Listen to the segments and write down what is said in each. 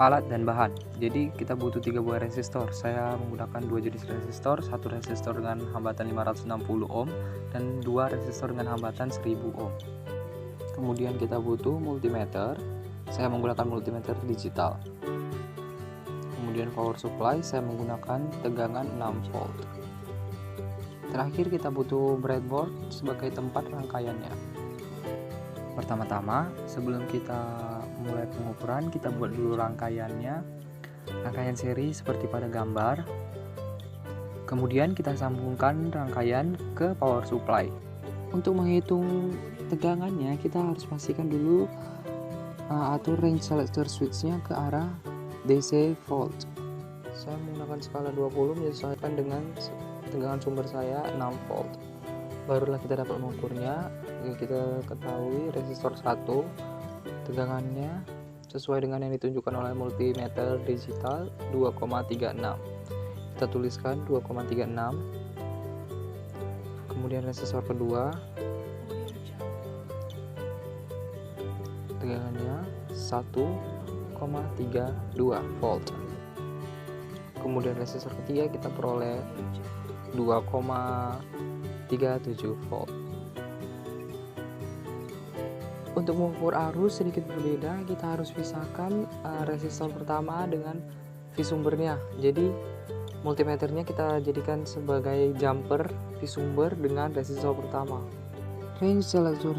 alat dan bahan. Jadi kita butuh 3 buah resistor. Saya menggunakan 2 jenis resistor, satu resistor dengan hambatan 560 ohm dan 2 resistor dengan hambatan 1000 ohm. Kemudian kita butuh multimeter. Saya menggunakan multimeter digital. Kemudian power supply, saya menggunakan tegangan 6 volt. Terakhir kita butuh breadboard sebagai tempat rangkaiannya. Pertama-tama, sebelum kita mulai pengukuran, kita buat dulu rangkaiannya, rangkaian seri seperti pada gambar. Kemudian kita sambungkan rangkaian ke power supply. Untuk menghitung tegangannya, kita harus pastikan dulu atur range selector switch-nya ke arah DC volt. Saya menggunakan skala 20 menyesuaikan dengan tegangan sumber saya 6 volt. Barulah kita dapat mengukurnya. Kita ketahui resistor 1 tegangannya sesuai dengan yang ditunjukkan oleh multimeter digital 2,36. Kita tuliskan 2,36. Kemudian resistor kedua tegangannya 1,32 volt. Kemudian resistor ketiga kita peroleh 2,37 volt. Untuk mengukur arus sedikit berbeda, kita harus pisahkan resistor pertama dengan V-sumbernya. Jadi multimeternya kita jadikan sebagai jumper V-sumber dengan resistor pertama. Range selector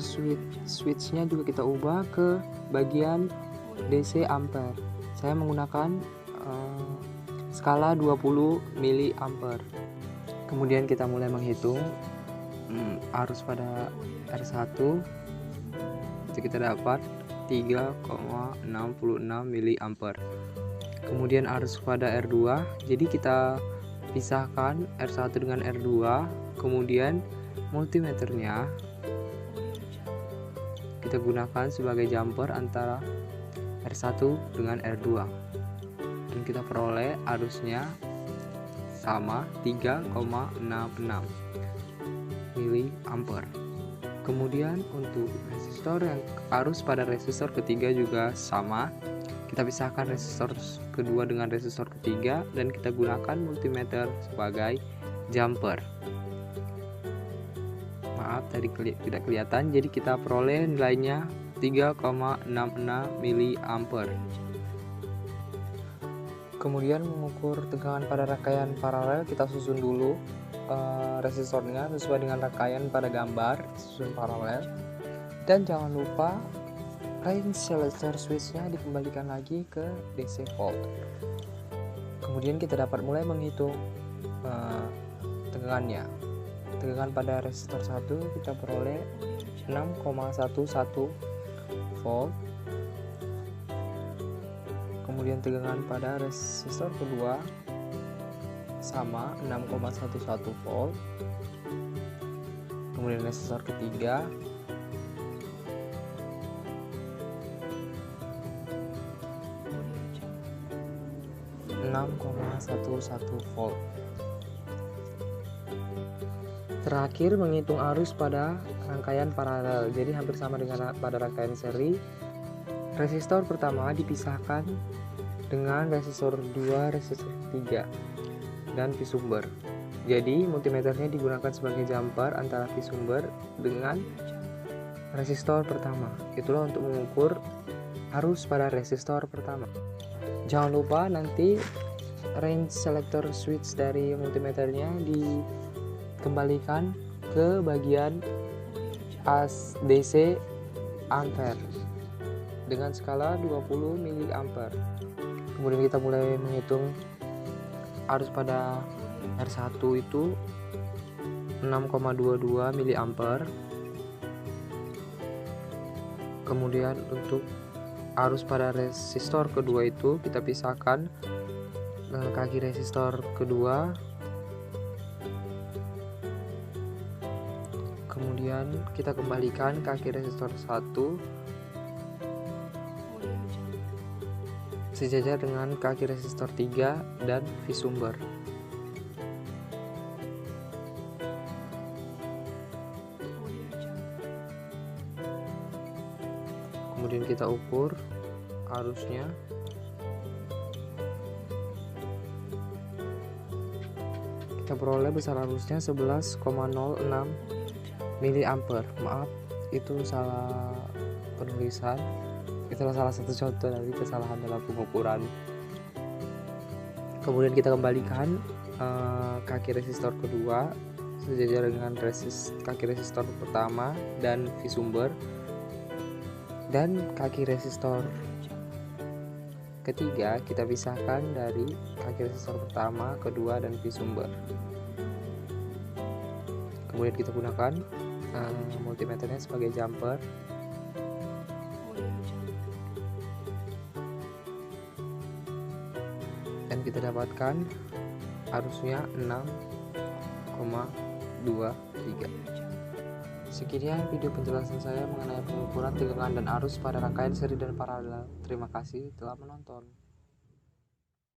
switch-nya juga kita ubah ke bagian DC ampere. Saya menggunakan skala 20 mA. Kemudian kita mulai menghitung arus pada R1. Kita dapat 3,66 mA. Kemudian arus pada R2, jadi kita pisahkan R1 dengan R2, kemudian multimeternya kita gunakan sebagai jumper antara R1 dengan R2 dan kita peroleh arusnya sama 3,66 mA. Kemudian untuk resistor yang arus pada resistor ketiga juga sama. Kita pisahkan resistor kedua dengan resistor ketiga dan kita gunakan multimeter sebagai jumper. Maaf tadi tidak kelihatan, jadi kita peroleh nilainya 3,66 mA. Kemudian mengukur tegangan pada rangkaian paralel, kita susun dulu resistornya sesuai dengan rangkaian pada gambar, susun paralel. Dan jangan lupa range selector switch-nya dikembalikan lagi ke DC volt. Kemudian kita dapat mulai menghitung tegangannya. Tegangan pada resistor 1 kita peroleh 6,11 volt. Kemudian tegangan pada resistor kedua sama 6,11 volt. Kemudian resistor ketiga 6,11 volt. Terakhir menghitung arus pada rangkaian paralel, jadi hampir sama dengan pada rangkaian seri. Resistor pertama dipisahkan dengan resistor 2, resistor 3 dan V-sumber. Jadi multimeternya digunakan sebagai jumper antara V-sumber dengan resistor pertama. Itulah untuk mengukur arus pada resistor pertama. Jangan lupa nanti range selector switch dari multimeternya dikembalikan ke bagian DC ampere dengan skala 20 mA. Kemudian kita mulai menghitung arus pada R1 itu 6,22 mA. Kemudian untuk arus pada resistor kedua itu kita pisahkan kaki resistor kedua. Kemudian kita kembalikan kaki resistor 1 sejajar dengan kaki resistor 3 dan V-sumber. Kemudian kita ukur arusnya kita peroleh besar arusnya 11,06 mA. Maaf, itu salah penulisan. Itulah salah satu contoh dari kesalahan dalam pengukuran. Kemudian kita kembalikan kaki resistor kedua sejajar dengan kaki resistor pertama dan V sumber, dan kaki resistor ketiga kita pisahkan dari kaki resistor pertama, kedua, dan V sumber. Kemudian kita gunakan multimeternya sebagai jumper. Dan kita dapatkan arusnya 6,23. Sekian video penjelasan saya mengenai pengukuran tegangan dan arus pada rangkaian seri dan paralel. Terima kasih telah menonton.